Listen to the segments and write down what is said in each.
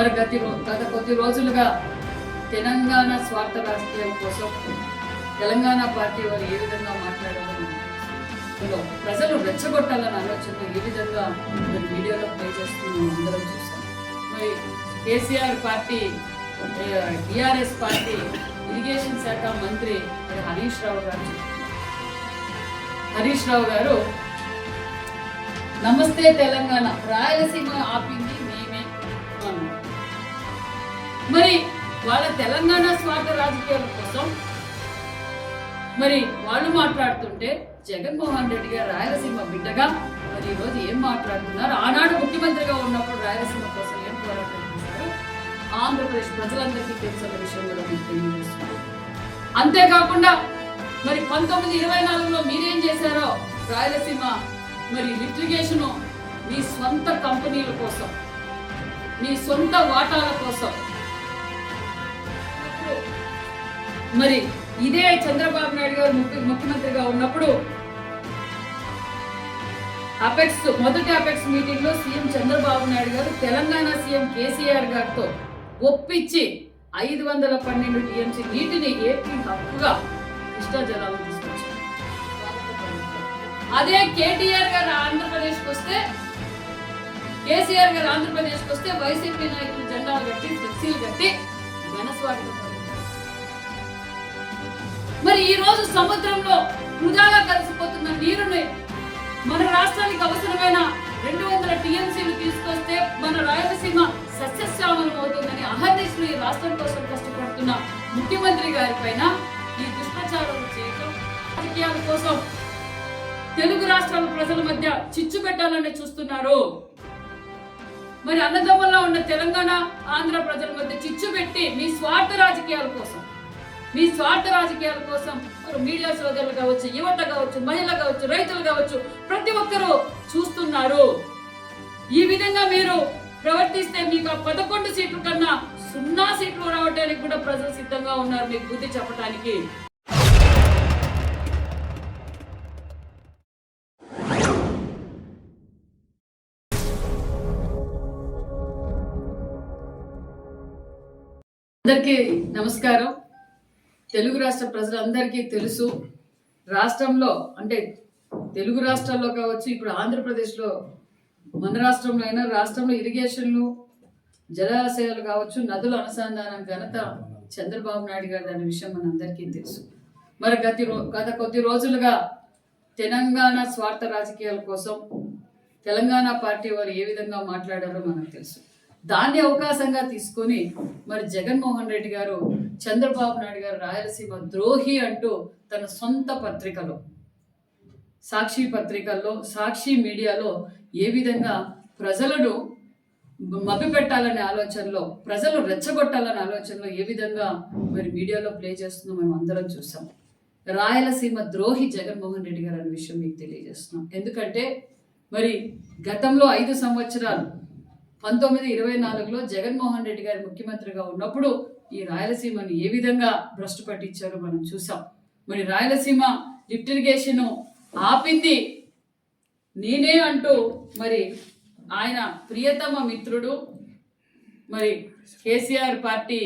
మరి గత కొద్ది రోజులుగా తెలంగాణ స్వార్థ రాజకీయాల కోసం తెలంగాణ పార్టీ వారు ఏ విధంగా మాట్లాడారో ప్రజలు రెచ్చగొట్టాలన్న ఆలోచనలో ఏ విధంగా మరి వీడియోలో ప్లే చేస్తున్నాం అందరం చూసాం. మరి KCR party, TRS party irrigation శాఖ మంత్రి మరి హరీష్ రావు గారు నమస్తే తెలంగాణ, రాయలసీమ ఆపింది మేమే అన్నారు. మరి వాళ్ళ తెలంగాణ స్వార్థ రాజకీయాల కోసం మరి వాళ్ళు మాట్లాడుతుంటే జగన్మోహన్ రెడ్డి గారు రాయలసీమ బిడ్డగా మరి ఈరోజు ఏం మాట్లాడుతున్నారు, ఆనాడు ముఖ్యమంత్రిగా ఉన్నప్పుడు రాయలసీమ కోసం ఏం పోరాటం చేశారు ఆంధ్రప్రదేశ్ ప్రజలందరికీ తెలిసిన విషయం కూడా మీకు తెలియజేస్తున్నారు. అంతేకాకుండా మరి 1924లో మీరేం చేశారో రాయలసీమ మరి లిటిగేషన్ మీ సొంత కంపెనీల కోసం, మీ సొంత వాటాల కోసం, మరి ఇదే చంద్రబాబు నాయుడు గారు ముఖ్యమంత్రిగా ఉన్నప్పుడు మొదటి అపెక్స్ మీటింగ్ లో సీఎం చంద్రబాబు నాయుడు గారు తెలంగాణ సీఎం కేసీఆర్ గారితో ఒప్పించి 512 టీఎంసీ నీటిని ఏపీ హక్కుగా కృష్ణా జలాలు తీసుకొచ్చారు. అదే కేసీఆర్ గారు ఆంధ్రప్రదేశ్కి వస్తే వైసీపీ నాయకులు జెండాలు కట్టి ఫ్లెక్సీలు కట్టి ఘనస్వాగతం. మరి ఈ రోజు సముద్రంలో వృధాగా కలిసిపోతున్న నీరుని మన రాష్ట్రానికి అవసరమైన 200 టీఎంసీలు తీసుకొస్తే మన రాయలసీమ సస్యశ్యామలం అవుతుందని అహర్నిశలు ఈ రాష్ట్రం కోసం కష్టపడుతున్న ముఖ్యమంత్రి గారి పైన ఈ దుష్ప్రచారాలు చేయడం, రాజకీయాల కోసం తెలుగు రాష్ట్రాల ప్రజల మధ్య చిచ్చు పెట్టాలని చూస్తున్నారు. మరి అన్నదమ్ముల్లో ఉన్న తెలంగాణ ఆంధ్ర ప్రజల మధ్య చిచ్చు పెట్టి మీ స్వార్థ రాజకీయాల కోసం మీడియా సోదరులు కావచ్చు, యువత కావచ్చు, మహిళలు కావచ్చు, రైతులు కావచ్చు, ప్రతి ఒక్కరూ చూస్తున్నారు. ఈ విధంగా మీరు ప్రవర్తిస్తే మీకు 11 సీట్ల కన్నా 0 సీట్లు రావడానికి కూడా ప్రజలు సిద్ధంగా ఉన్నారు మీకు బుద్ధి చెప్పడానికి. అందరికీ నమస్కారం. తెలుగు రాష్ట్ర ప్రజలందరికీ తెలుసు, రాష్ట్రంలో అంటే తెలుగు రాష్ట్రాల్లో కావచ్చు, ఇప్పుడు ఆంధ్రప్రదేశ్లో మన రాష్ట్రంలో అయినా రాష్ట్రంలో ఇరిగేషన్లు, జలాశయాలు కావచ్చు, నదుల అనుసంధానం ఘనత చంద్రబాబు నాయుడు గారు అనే విషయం మన అందరికీ తెలుసు. మరి గత కొద్ది రోజులుగా తెలంగాణ స్వార్థ రాజకీయాల కోసం తెలంగాణ పార్టీ వారు ఏ విధంగా మాట్లాడారో మనకు తెలుసు. దాన్ని అవకాశంగా తీసుకొని మరి జగన్మోహన్ రెడ్డి గారు చంద్రబాబు నాయుడు గారు రాయలసీమ ద్రోహి అంటూ తన సొంత పత్రికలో, సాక్షి పత్రికల్లో, సాక్షి మీడియాలో ఏ విధంగా ప్రజలను మభ్యపెట్టాలనే ఆలోచనలో, ప్రజలు రెచ్చగొట్టాలనే ఆలోచనలో ఏ విధంగా మరి మీడియాలో ప్లే చేస్తుందో మనం అందరం చూసాం. రాయలసీమ ద్రోహి జగన్మోహన్ రెడ్డి గారు అనే విషయం మీకు తెలియజేస్తున్నాం. ఎందుకంటే మరి గతంలో 5 సంవత్సరాలు 1924లో జగన్మోహన్ రెడ్డి గారు ముఖ్యమంత్రిగా ఉన్నప్పుడు ఈ రాయలసీమను ఏ విధంగా భ్రష్టు పట్టించారో మనం చూసాం. మరి రాయలసీమ లిఫ్ట్ ఇరిగేషన్ ఆపింది నేనే అంటూ మరి ఆయన ప్రియతమ మిత్రుడు మరి KCR party,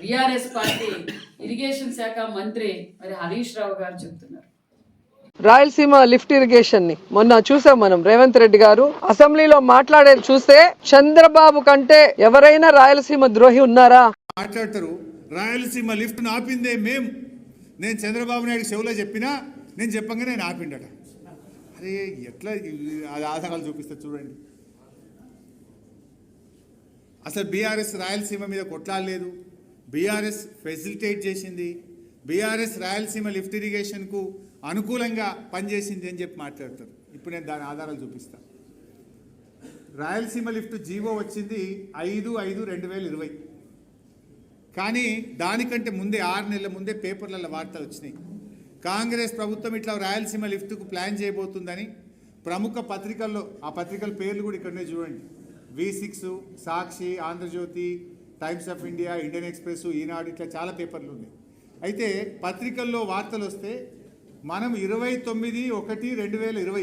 TRS party irrigation శాఖ మంత్రి మరి హరీష్ రావు గారు చెప్తున్నారు. రాయలసీమ లిఫ్ట్ ఇరిగేషన్ ని మొన్న చూసాం మనం. రేవంత్ రెడ్డి గారు అసెంబ్లీలో మాట్లాడేది చూస్తే చంద్రబాబు కంటే ఎవరైనా రాయలసీమ ద్రోహి ఉన్నారా మాట్లాడతారు. రాయలసీమ లిఫ్ట్ ఆపిందే నేను చంద్రబాబు నాయుడు చెవులో చెప్పినా, నేను చెప్పంగానే నేను ఆపిండట. అరే ఎట్లా అది ఆధారాలు చూపిస్తే చూడండి. అసలు బీఆర్ఎస్ రాయలసీమ మీద కొట్లాడలేదు, బీఆర్ఎస్ ఫెసిలిటేట్ చేసింది, బీఆర్ఎస్ రాయలసీమ లిఫ్ట్ ఇరిగేషన్కు అనుకూలంగా పనిచేసింది అని చెప్పి మాట్లాడతారు. ఇప్పుడు నేను దాని ఆధారాలు చూపిస్తాను. రాయలసీమ లిఫ్ట్ జీవో వచ్చింది 5/5/2020. కానీ దానికంటే ముందే 6 నెలల ముందే పేపర్లలో వార్తలు వచ్చినాయి. కాంగ్రెస్ ప్రభుత్వం ఇట్లా రాయలసీమ లిఫ్ట్కు ప్లాన్ చేయబోతుందని ప్రముఖ పత్రికల్లో, ఆ పత్రికల పేర్లు కూడా ఇక్కడనే చూడండి, V6, Sakshi, Andhrajyothy, Times of India, Indian Express, Eenadu, ఇట్లా చాలా పేపర్లు ఉన్నాయి. అయితే పత్రికల్లో వార్తలు వస్తే మనం 29/1/2020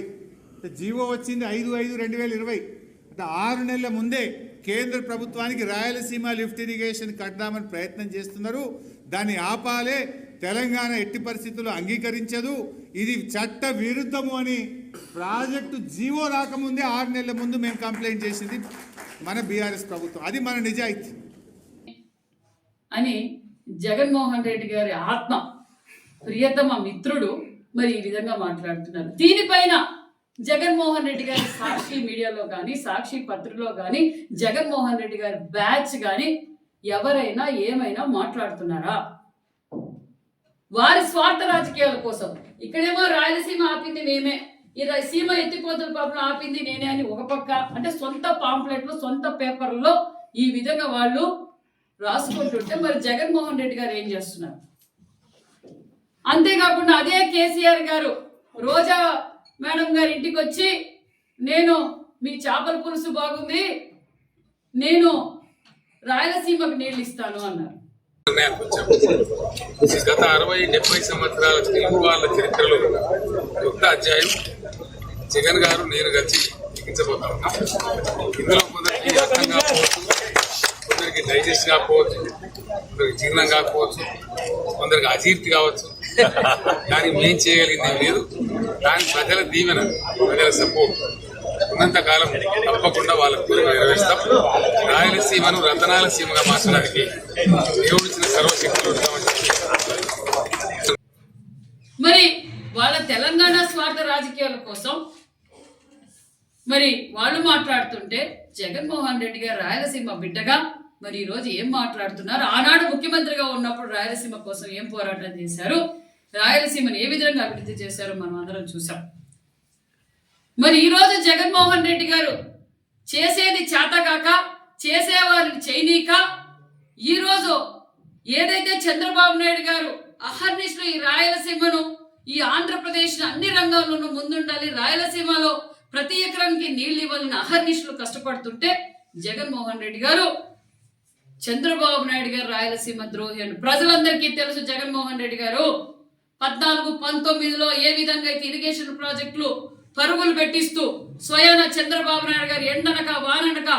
జీవో వచ్చింది 5/5/2020 అంటే 6 నెలల ముందే కేంద్ర ప్రభుత్వానికి రాయలసీమ లిఫ్ట్ ఇరిగేషన్ కడదామని ప్రయత్నం చేస్తున్నారు. దాన్ని ఆపాలే, తెలంగాణ ఎట్టి పరిస్థితుల్లో అంగీకరించదు, ఇది చట్ట విరుద్ధము అని ప్రాజెక్టు జీవో రాకముందే 6 నెలల ముందు మేము కంప్లైంట్ చేసింది మన బీఆర్ఎస్ ప్రభుత్వం. అది మన నిజాయితీ అని జగన్మోహన్ రెడ్డి గారి ఆత్మ ప్రియతమ మిత్రుడు మరి ఈ విధంగా మాట్లాడుతున్నారు. దీనిపైన జగన్మోహన్ రెడ్డి గారి సాక్షి మీడియాలో కానీ, సాక్షి పత్రికలో కానీ, జగన్మోహన్ రెడ్డి గారి బ్యాచ్ కానీ ఎవరైనా ఏమైనా మాట్లాడుతున్నారా? వారి స్వార్థ రాజకీయాల కోసం ఇక్కడేమో రాయలసీమ ఆపింది మేమే, ఈ సీమ ఎత్తిపోతల పాపం ఆపింది నేనే అని ఒక పక్క, అంటే సొంత పాంప్లెట్లు సొంత పేపర్లలో ఈ విధంగా వాళ్ళు రాసుకుంటుంటే మరి జగన్మోహన్ రెడ్డి గారు ఏం చేస్తున్నారు? అంతేకాకుండా అదే కేసీఆర్ గారు రోజా మేడం గారి ఇంటికి వచ్చి నేను మీ చేపల పులుసు బాగుంది, నేను రాయలసీమకు నీళ్ళు ఇస్తాను అన్నారు. గత 60-70 సంవత్సరాల తెలుగు వాళ్ళ చరిత్రలో కొత్త అధ్యాయం జగన్ గారు నేను కలిసి లిఖించబోతా ఉన్నాం. ఇందులో కొందరికి అర్థం కాకపోవచ్చు, కొందరికి డైజెస్ట్ కాకపోవచ్చు, కొందరికి జీర్ణం కాకపోవచ్చు, కొందరికి అజీర్తి కావచ్చు. కానీ మేం చేయగలిగింది లేదు. కానీ ప్రజల దీవెన, ప్రజల సపోర్ట్ ఉన్నంతకాలం తప్పకుండా వాళ్ళ కోరిక నెరవేరుస్తాం. రాయలసీమను రతనాల సీమగా మార్చడానికి దేవుడిచ్చిన సర్వశక్తులు ఉంటామని చెప్పి మరి వాళ్ళ తెలంగాణ స్వార్థ రాజకీయాల కోసం మరి వాళ్ళు మాట్లాడుతుంటే జగన్మోహన్ రెడ్డి గారు రాయలసీమ బిడ్డగా మరి ఈ రోజు ఏం మాట్లాడుతున్నారు? ఆనాడు ముఖ్యమంత్రిగా ఉన్నప్పుడు రాయలసీమ కోసం ఏం పోరాటం చేశారు, రాయలసీమను ఏ విధంగా అభివృద్ధి చేశారో మనం అందరం చూసాం. మరి ఈ రోజు జగన్మోహన్ రెడ్డి గారు చేసేది చేతగాక, చేసేవారిని చేయనీక, ఈరోజు ఏదైతే చంద్రబాబు నాయుడు గారు అహర్నిశలు ఈ రాయలసీమను, ఈ ఆంధ్రప్రదేశ్ అన్ని రంగాల్లోనూ ముందుండాలి, రాయలసీమలో ప్రతి ఎకరానికి నీళ్లు ఇవ్వాలని అహర్నిశలు కష్టపడుతుంటే జగన్మోహన్ రెడ్డి గారు చంద్రబాబు నాయుడు గారు రాయలసీమ ద్రోహి అని ప్రజలందరికీ తెలుసు. జగన్మోహన్ రెడ్డి గారు 14-19లో ఏ విధంగా అయితే ఇరిగేషన్ ప్రాజెక్టులు పరుగులు పెట్టిస్తూ స్వయాన చంద్రబాబు నాయుడు గారు ఎండనక వాననక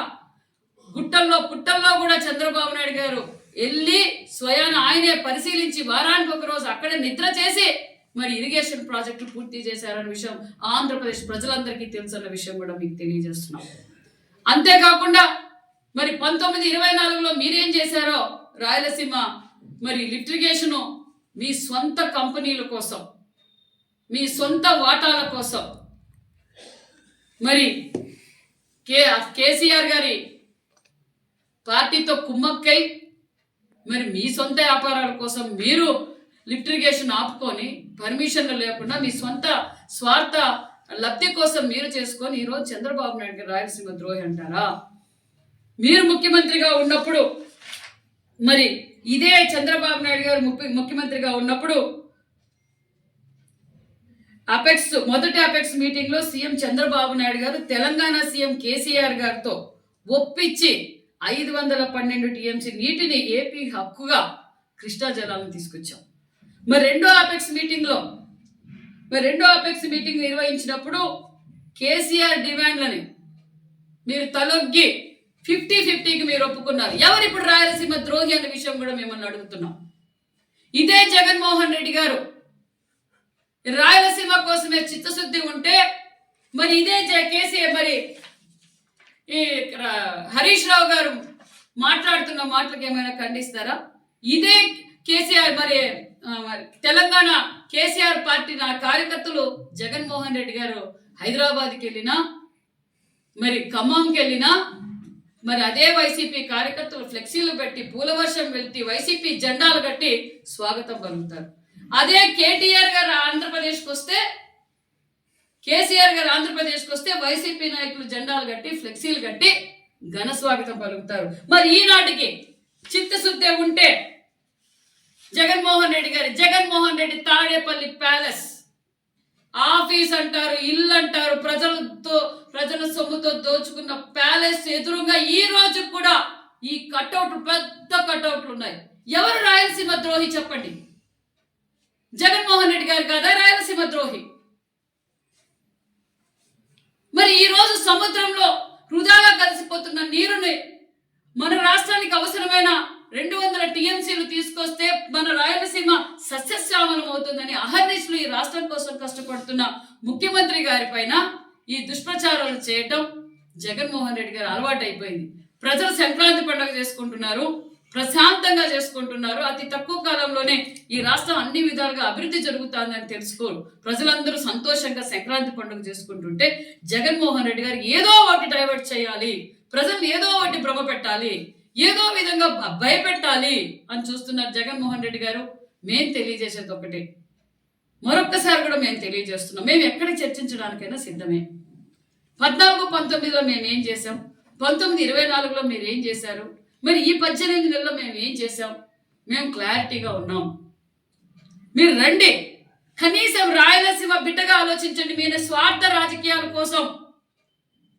గుట్టల్లో పుట్టల్లో కూడా చంద్రబాబు నాయుడు గారు వెళ్ళి స్వయాన ఆయనే పరిశీలించి వారానికి ఒక రోజు అక్కడే నిద్ర చేసి మరి ఇరిగేషన్ ప్రాజెక్టులు పూర్తి చేశారన్న విషయం ఆంధ్రప్రదేశ్ ప్రజలందరికీ తెలుసన్న విషయం కూడా మీకు తెలియజేస్తున్నాం. అంతేకాకుండా మరి 1924లో మీరేం చేశారో రాయలసీమ మరి లిఫ్ట్ ఇరిగేషన్ మీ సొంత కంపెనీల కోసం, మీ సొంత వాటాల కోసం మరి కేసీఆర్ గారి పార్టీతో కుమ్మక్కై మరి మీ సొంత వ్యాపారాల కోసం మీరు లిఫ్ట్ ఇరిగేషన్ ఆపుకొని పర్మిషన్లు లేకుండా మీ సొంత స్వార్థ లబ్ధి కోసం మీరు చేసుకొని ఈరోజు చంద్రబాబు నాయుడు గారు రాయలసీమ ద్రోహి అంటారా? మీరు ముఖ్యమంత్రిగా ఉన్నప్పుడు మరి ఇదే చంద్రబాబు నాయుడు గారు ముఖ్యమంత్రిగా ఉన్నప్పుడు మొదటి అపెక్స్ మీటింగ్ లో సీఎం చంద్రబాబు నాయుడు గారు తెలంగాణ సీఎం కేసీఆర్ గారితో ఒప్పించి 512 టీఎంసీ నీటిని ఏపీ హక్కుగా కృష్ణా జలాలను తీసుకొచ్చాం. మరి రెండో అపెక్స్ మీటింగ్ నిర్వహించినప్పుడు కేసీఆర్ డిమాండ్లని మీరు తలొగ్గి 50-50కి మీరు ఒప్పుకున్నారు. ఎవరు ఇప్పుడు రాయలసీమ ద్రోహి అనే విషయం కూడా మిమ్మల్ని అడుగుతున్నాం. ఇదే జగన్మోహన్ రెడ్డి గారు రాయలసీమ కోసమే చిత్తశుద్ధి ఉంటే మరి ఇదే కేసీఆర్ మరి ఈ హరీష్ రావు గారు మాట్లాడుతున్న మాటలకు ఏమైనా ఖండిస్తారా? ఇదే కేసీఆర్ మరి తెలంగాణ కేసీఆర్ పార్టీ నా కార్యకర్తలు జగన్మోహన్ రెడ్డి గారు హైదరాబాద్కి వెళ్ళినా మరి ఖమ్మంకి వెళ్ళినా మరి అదే వైసీపీ కార్యకర్తలు ఫ్లెక్సీలు పెట్టి పూలవర్షం వెళ్తే వైసీపీ జెండాలు కట్టి స్వాగతం పలుకుతారు. అదే కేసీఆర్ గారు ఆంధ్రప్రదేశ్కి వస్తే వైసీపీ నాయకులు జెండాలు కట్టి ఫ్లెక్సీలు కట్టి ఘన స్వాగతం పలుకుతారు. మరి ఈనాటికి చిత్తశుద్ధి ఉంటే జగన్మోహన్ రెడ్డి తాడేపల్లి ప్యాలెస్ ఆఫీస్ అంటారు, ఇల్లు అంటారు, ప్రజల సొమ్ముతో దోచుకున్న ప్యాలెస్ ఎదురుగా ఈ రోజు కూడా ఈ కట్అవుట్లు, పెద్ద కట్అవుట్లు ఉన్నాయి. ఎవరు రాయలసీమ ద్రోహి చెప్పండి? జగన్మోహన్ రెడ్డి గారు కాదా రాయలసీమ ద్రోహి? మరి ఈ రోజు సముద్రంలో వృధాగా కలిసిపోతున్న నీరుని మన రాష్ట్రానికి అవసరమైన 200 టీఎంసీలు తీసుకొస్తే మన రాయలసీమ సస్యశ్యామలం అవుతుందని అహర్నిశలు ఈ రాష్ట్రం కోసం కష్టపడుతున్న ముఖ్యమంత్రి గారి పైన ఈ దుష్ప్రచారాలు చేయటం జగన్మోహన్ రెడ్డి గారు అలవాటు అయిపోయింది. ప్రజలు సంక్రాంతి పండుగ చేసుకుంటున్నారు, ప్రశాంతంగా చేసుకుంటున్నారు. అతి తక్కువ కాలంలోనే ఈ రాష్ట్రం అన్ని విధాలుగా అభివృద్ధి జరుగుతుందని తెలుసుకోరు. ప్రజలందరూ సంతోషంగా సంక్రాంతి పండుగ చేసుకుంటుంటే జగన్మోహన్ రెడ్డి గారు ఏదో ఒకటి డైవర్ట్ చేయాలి, ప్రజల్ని ఏదో ఒకటి భ్రమ పెట్టాలి, ఏదో విధంగా భయపెట్టాలి అని చూస్తున్నారు జగన్మోహన్ రెడ్డి గారు. మేము తెలియజేసేది ఒకటే, మరొక్కసారి కూడా మేము తెలియజేస్తున్నాం, మేము ఎక్కడ చర్చించడానికైనా సిద్ధమే. 14-19లో మేము ఏం చేసాం, 19-24లో మీరు ఏం చేశారు, మరి ఈ 18 నెలల్లో మేము ఏం చేసాం, మేము క్లారిటీగా ఉన్నాం. మీరు రండి, కనీసం రాయలసీమ బిడ్డగా ఆలోచించండి. మీరు స్వార్థ రాజకీయాల కోసం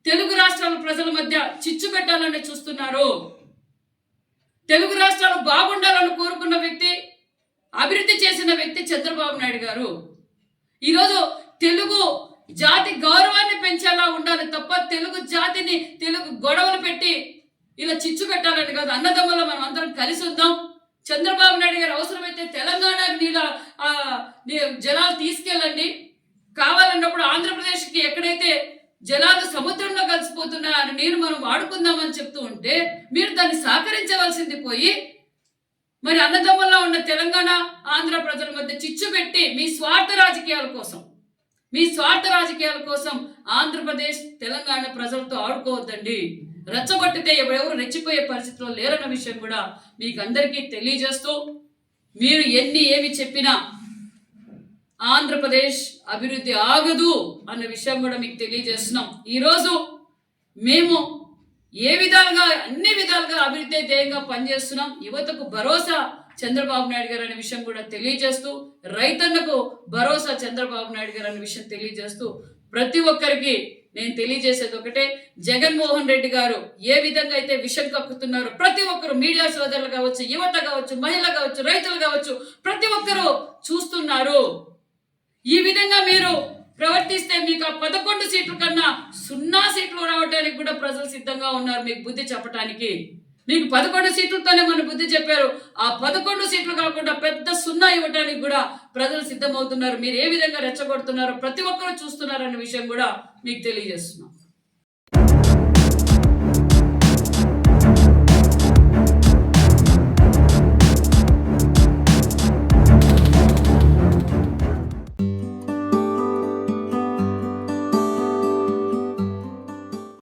తెలుగు రాష్ట్రాల ప్రజల మధ్య చిచ్చు పెట్టాలని చూస్తున్నారు. తెలుగు రాష్ట్రాలు బాగుండాలని కోరుకున్న వ్యక్తి, అభివృద్ధి చేసిన వ్యక్తి చంద్రబాబు నాయుడు గారు. ఈరోజు తెలుగు జాతి గౌరవాన్ని పెంచేలా ఉండాలి తప్ప తెలుగు జాతిని తెలుగు గొడవలు పెట్టి ఇలా చిచ్చు పెట్టాలని కాదు. అన్నదమ్ముల మనం అందరం కలిసి ఉందాం. చంద్రబాబు నాయుడు గారు అవసరమైతే తెలంగాణ జలాలు తీసుకెళ్ళండి, కావాలన్నప్పుడు ఆంధ్రప్రదేశ్కి ఎక్కడైతే జలాలు సముద్రంలో కలిసిపోతున్నాయి అని నీరు మనం వాడుకుందామని చెప్తూ ఉంటే మీరు దాన్ని సహకరించవలసింది పోయి మరి అన్నదమ్ముల్లో ఉన్న తెలంగాణ ఆంధ్ర ప్రజల మధ్య చిచ్చు పెట్టి మీ స్వార్థ రాజకీయాల కోసం ఆంధ్రప్రదేశ్ తెలంగాణ ప్రజలతో ఆడుకోవద్దండి. రెచ్చగొట్టితే ఎవరెవరు రెచ్చిపోయే పరిస్థితిలో లేరన్న విషయం కూడా మీకు అందరికీ తెలియజేస్తూ, మీరు ఏమి చెప్పినా ఆంధ్రప్రదేశ్ అభివృద్ధి ఆగదు అన్న విషయం కూడా మీకు తెలియజేస్తున్నాం. ఈరోజు మేము అన్ని విధాలుగా అభివృద్ధి ధ్యేయంగా పనిచేస్తున్నాం. యువతకు భరోసా చంద్రబాబు నాయుడు గారు అనే విషయం కూడా తెలియజేస్తూ, రైతన్నకు భరోసా చంద్రబాబు నాయుడు గారు అనే విషయం తెలియజేస్తూ, ప్రతి ఒక్కరికి నేను తెలియజేసేది ఒకటే, జగన్మోహన్ రెడ్డి గారు ఏ విధంగా అయితే విషం కక్కుతున్నారో ప్రతి ఒక్కరు, మీడియా సోదరులు కావచ్చు, యువత కావచ్చు, మహిళలు కావచ్చు, రైతులు కావచ్చు, ప్రతి ఒక్కరూ చూస్తున్నారు. ఈ విధంగా మీరు ప్రవర్తిస్తే మీకు ఆ 11 సీట్ల కన్నా 0 సీట్లు రావడానికి కూడా ప్రజలు సిద్ధంగా ఉన్నారు మీకు బుద్ధి చెప్పడానికి. మీకు 11 సీట్లతోనే మన బుద్ధి చెప్పారు, ఆ 11 సీట్లు కాకుండా పెద్ద 0 ఇవ్వడానికి కూడా ప్రజలు సిద్ధమవుతున్నారు. మీరు ఏ విధంగా రెచ్చగొడుతున్నారో ప్రతి ఒక్కరూ చూస్తున్నారనే విషయం కూడా మీకు తెలియజేస్తున్నాం.